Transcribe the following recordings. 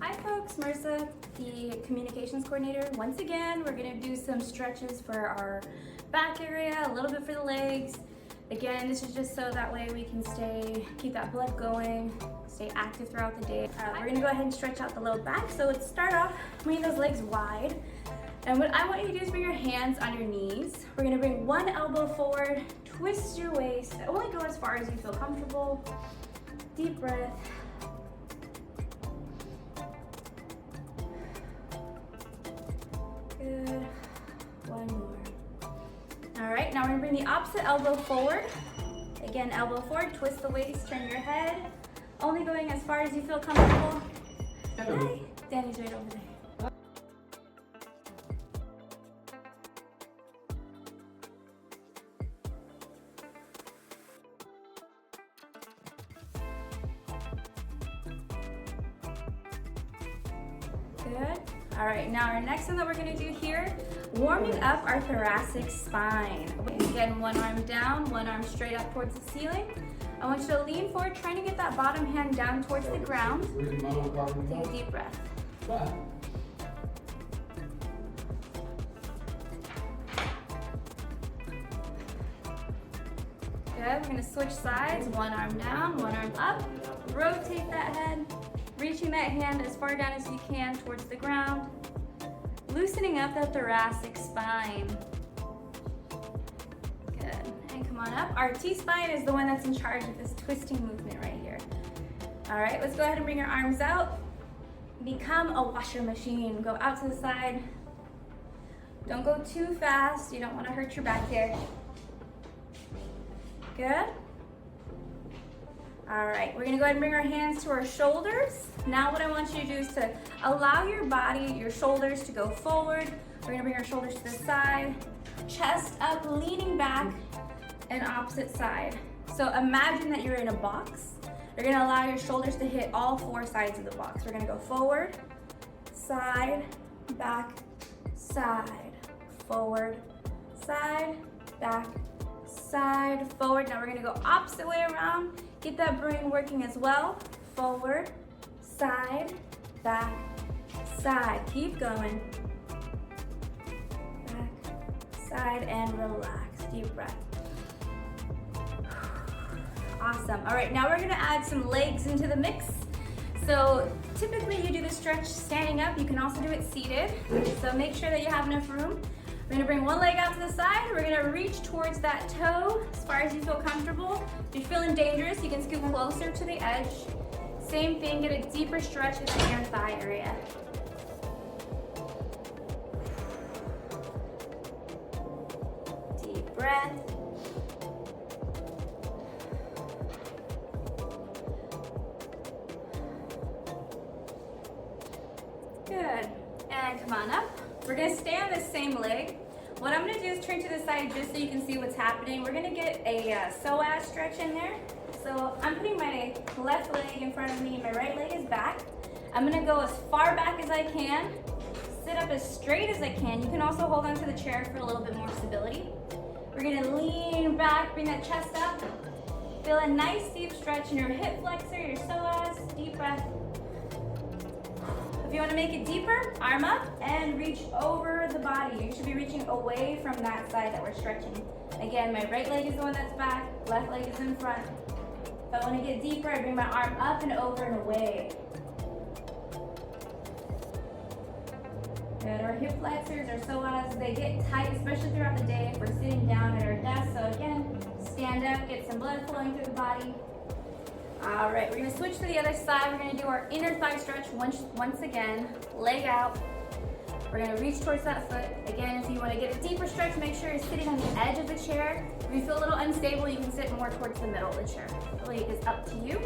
Hi folks, Marissa, the communications coordinator. Once again, we're gonna do some stretches for our back area, a little bit for the legs. Again, this is just so that way we can keep that blood going, stay active throughout the day. We're gonna go ahead and stretch out the low back. So let's start off bringing those legs wide. And what I want you to do is bring your hands on your knees. We're gonna bring one elbow forward, twist your waist, only go as far as you feel comfortable. Deep breath. Good. One more. All right, now we're gonna bring the opposite elbow forward. Again, elbow forward, twist the waist, turn your head. Only going as far as you feel comfortable. Hi. Danny's right over there. Good. All right, now our next one that we're gonna do here, warming up our thoracic spine. Again, one arm down, one arm straight up towards the ceiling. I want you to lean forward, trying to get that bottom hand down towards the ground. Take a deep breath. Good, we're gonna switch sides, one arm down, one arm up. Rotate that head, reaching that hand as far down as you can towards the ground. Loosening up the thoracic spine. Good, and come on up. Our T-spine is the one that's in charge of this twisting movement right here. All right, let's go ahead and bring our arms out. Become a washer machine. Go out to the side. Don't go too fast. You don't want to hurt your back here. Good. All right, we're gonna go ahead and bring our hands to our shoulders. Now what I want you to do is to allow your body, your shoulders to go forward. We're gonna bring our shoulders to the side, chest up, leaning back, and opposite side. So imagine that you're in a box. You're gonna allow your shoulders to hit all four sides of the box. We're gonna go forward, side, back, side, forward, side, back, side, forward. Now we're gonna go opposite way around. Get that brain working as well. Forward, side, back, side. Keep going. Back, side, and relax. Deep breath. Awesome. All right, now we're gonna add some legs into the mix. So typically you do the stretch standing up. You can also do it seated. So make sure that you have enough room. We're gonna bring one leg out to the side. We're gonna reach towards that toe as far as you feel comfortable. If you're feeling dangerous, you can scoot closer to the edge. Same thing, get a deeper stretch in the inner thigh area. Deep breath. Good, and come on up. We're gonna stay on this same leg. What I'm gonna do is turn to the side just so you can see what's happening. We're gonna get a psoas stretch in there. So I'm putting my left leg in front of me and my right leg is back. I'm gonna go as far back as I can, sit up as straight as I can. You can also hold onto the chair for a little bit more stability. We're gonna lean back, bring that chest up. Feel a nice deep stretch in your hip flexor, your psoas, deep breath. If you want to make it deeper, arm up and reach over the body. You should be reaching away from that side that we're stretching. Again, my right leg is the one that's back, left leg is in front. If I want to get deeper, I bring my arm up and over and away. Good. Our hip flexors, our psoas, they get tight, especially throughout the day if we're sitting down at our desk. So again, stand up, get some blood flowing through the body. All right, we're gonna switch to the other side. We're gonna do our inner thigh stretch once again. Leg out. We're gonna reach towards that foot. Again, if you wanna get a deeper stretch, make sure you're sitting on the edge of the chair. If you feel a little unstable, you can sit more towards the middle of the chair. Really is up to you.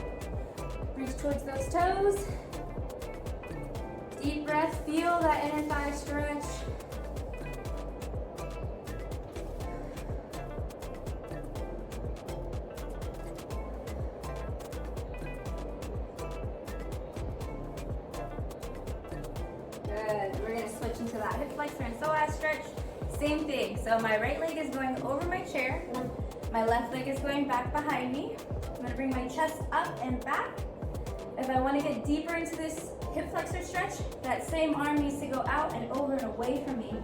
Reach towards those toes. Deep breath, feel that inner thigh stretch. Good. We're gonna switch into that hip flexor and psoas stretch. Same thing. So my right leg is going over my chair. My left leg is going back behind me. I'm gonna bring my chest up and back. If I wanna get deeper into this hip flexor stretch. That same arm needs to go out and over and away from me.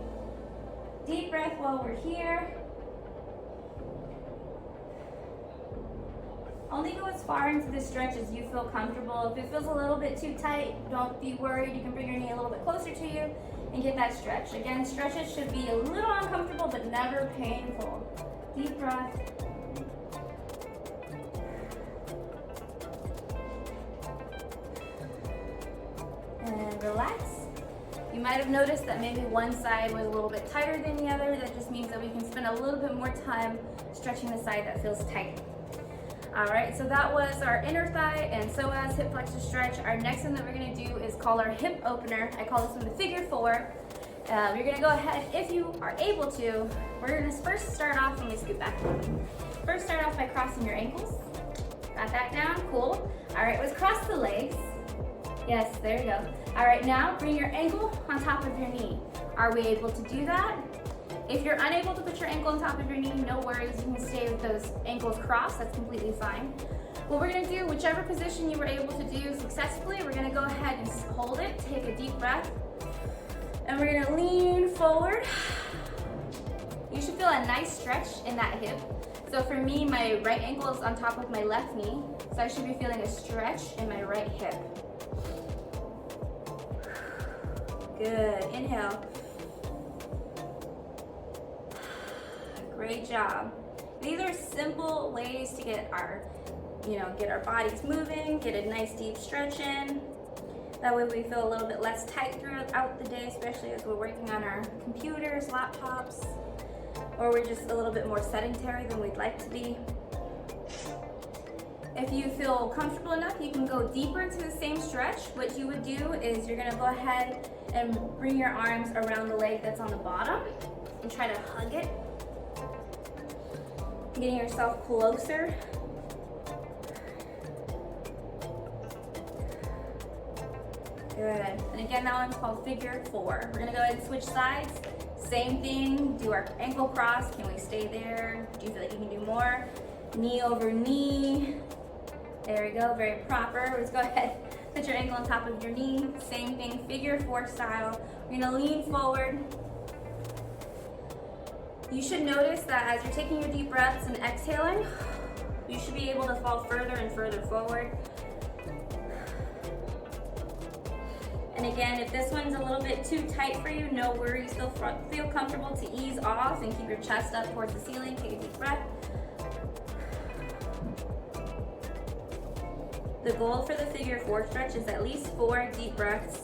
Deep breath while we're here. Only go as far into this stretch as you feel comfortable. If it feels a little bit too tight, don't be worried. You can bring your knee a little bit closer to you and get that stretch. Again, stretches should be a little uncomfortable, but never painful. Deep breath. And relax. You might have noticed that maybe one side was a little bit tighter than the other. That just means that we can spend a little bit more time stretching the side that feels tight. All right, so that was our inner thigh and psoas hip flexor stretch. Our next one that we're gonna do is called our hip opener. I call this one the figure four. You're gonna go ahead, if you are able to, we're gonna first start off, let me scoot back. First start off by crossing your ankles. Got that down, cool. All right, let's cross the legs. Yes, there you go. All right, now bring your ankle on top of your knee. Are we able to do that? If you're unable to put your ankle on top of your knee, no worries, you can stay with those ankles crossed, that's completely fine. What we're gonna do, whichever position you were able to do successfully, we're gonna go ahead and hold it, take a deep breath, and we're gonna lean forward. You should feel a nice stretch in that hip. So for me, my right ankle is on top of my left knee, so I should be feeling a stretch in my right hip. Good, inhale. Great job. These are simple ways to get our bodies moving, get a nice deep stretch in. That way we feel a little bit less tight throughout the day, especially as we're working on our computers, laptops, or we're just a little bit more sedentary than we'd like to be. If you feel comfortable enough, you can go deeper into the same stretch. What you would do is you're gonna go ahead and bring your arms around the leg that's on the bottom and try to hug it. Getting yourself closer. Good. And again, that one's called figure four. We're gonna go ahead and switch sides. Same thing, do our ankle cross. Can we stay there? Do you feel like you can do more? Knee over knee. There we go, very proper. Let's go ahead, put your ankle on top of your knee. Same thing, figure four style. We're gonna lean forward. You should notice that as you're taking your deep breaths and exhaling, you should be able to fall further and further forward. And again, if this one's a little bit too tight for you, no worries. Feel comfortable to ease off and keep your chest up towards the ceiling. Take a deep breath. The goal for the figure four stretch is at least 4 deep breaths.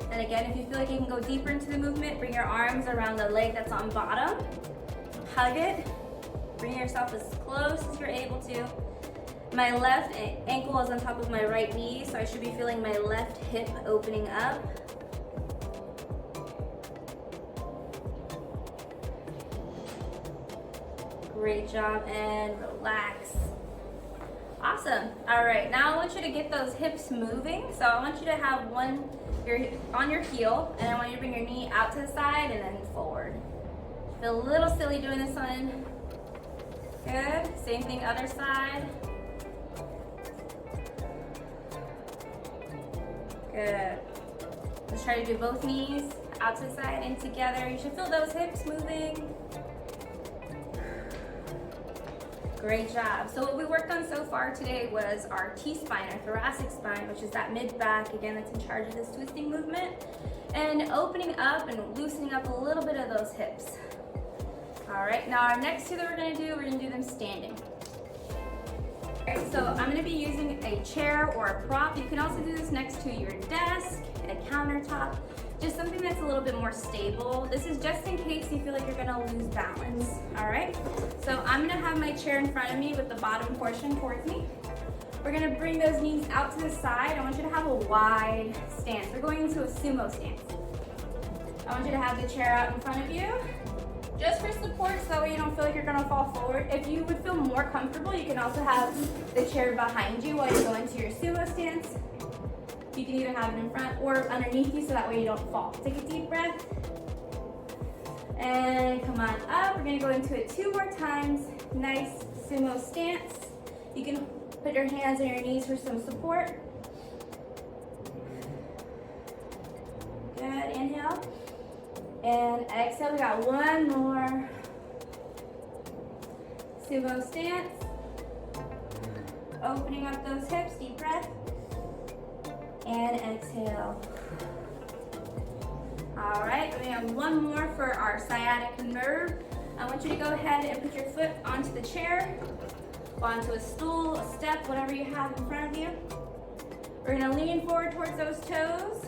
And again, if you feel like you can go deeper into the movement, bring your arms around the leg that's on bottom. Hug it. Bring yourself as close as you're able to. My left ankle is on top of my right knee, so I should be feeling my left hip opening up. Great job, and relax. Awesome. All right, now I want you to get those hips moving. So I want you to have you're on your heel, and I want you to bring your knee out to the side and then forward. Feel a little silly doing this one. Good. Same thing, other side. Good. Let's try to do both knees out to the side and together. You should feel those hips moving. Great job. So what we worked on so far today was our T-spine, our thoracic spine, which is that mid-back, again, that's in charge of this twisting movement, and opening up and loosening up a little bit of those hips. All right, now our next two that we're gonna do them standing. All right, so I'm gonna be using a chair or a prop. You can also do this next to your desk, a countertop, just something that's a little bit more stable. This is just in case you feel like you're gonna lose balance, all right? So I'm gonna have my chair in front of me with the bottom portion towards me. We're gonna bring those knees out to the side. I want you to have a wide stance. We're going into a sumo stance. I want you to have the chair out in front of you, just for support, so that way you don't feel like you're gonna fall forward. If you would feel more comfortable, you can also have the chair behind you while you go into your sumo stance. You can either have it in front or underneath you, so that way you don't fall. Take a deep breath. And come on up. We're gonna go into it 2 more times. Nice sumo stance. You can put your hands on your knees for some support. Good, inhale. And exhale, we got one more. Sumo stance. Opening up those hips, deep breath. And exhale. All right, we have one more for our sciatic nerve. I want you to go ahead and put your foot onto the chair, onto a stool, a step, whatever you have in front of you. We're gonna lean forward towards those toes.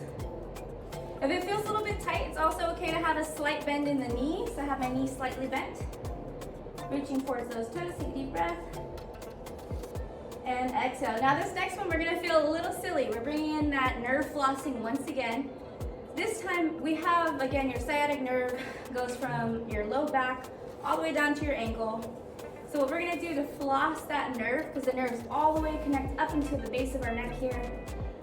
If it feels a little bit tight, it's also okay to have a slight bend in the knee. So I have my knee slightly bent. Reaching towards those toes, take a deep breath. And exhale. Now this next one, we're gonna feel a little silly. We're bringing in that nerve flossing once again. This time we have, again, your sciatic nerve goes from your low back all the way down to your ankle. So what we're gonna do to floss that nerve, because the nerves all the way connect up into the base of our neck here,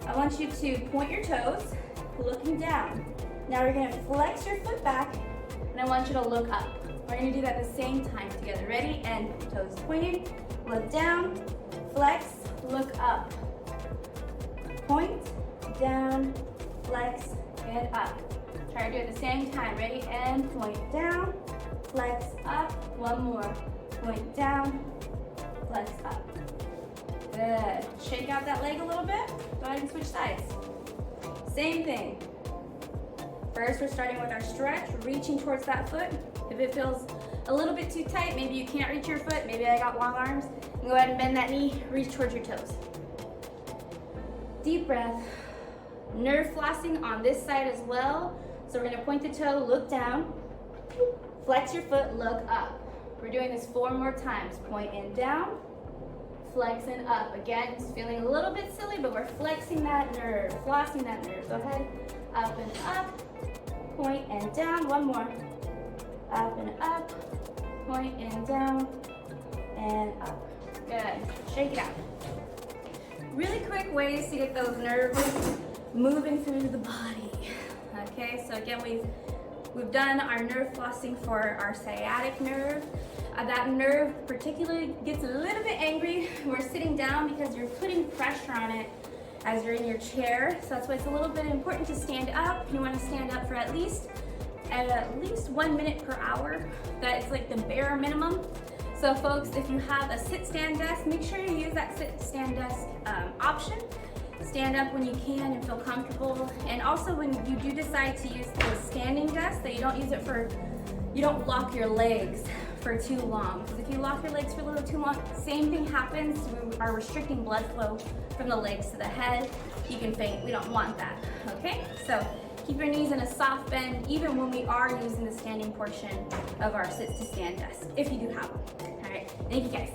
I want you to point your toes, looking down. Now we're gonna flex your foot back, and I want you to look up. We're gonna do that at the same time together. Ready? And toes pointed, look down, flex, look up. Point, down, flex, and up. Try to do it at the same time. Ready? And point down, flex up. One more. Point down, flex up. Good. Shake out that leg a little bit. Go ahead and switch sides. Same thing. First, we're starting with our stretch, reaching towards that foot. If it feels a little bit too tight, maybe you can't reach your foot, maybe I got long arms, go ahead and bend that knee, reach towards your toes. Deep breath. Nerve flossing on this side as well. So we're gonna point the toe, look down, flex your foot, look up. We're doing this 4 more times. Point and down, flex and up. Again, it's feeling a little bit silly, but we're flexing that nerve, flossing that nerve. Go ahead, up and up, point and down. One more. Up and up, point and down, and up. Good. Shake it out. Really quick ways to get those nerves moving through the body. Okay, so again, we've done our nerve flossing for our sciatic nerve. That nerve particularly gets a little bit angry when we're sitting down because you're putting pressure on it as you're in your chair. So that's why it's a little bit important to stand up. You want to stand up for at least 1 minute per hour. That's like the bare minimum. So folks, if you have a sit-stand desk, make sure you use that sit-stand desk option. Stand up when you can and feel comfortable. And also when you do decide to use the standing desk, that you don't lock your legs for too long. Because if you lock your legs for a little too long, same thing happens. We are restricting blood flow from the legs to the head. You can faint. We don't want that, okay? So keep your knees in a soft bend, even when we are using the standing portion of our sit-to-stand desk, if you do have one. All right, thank you guys.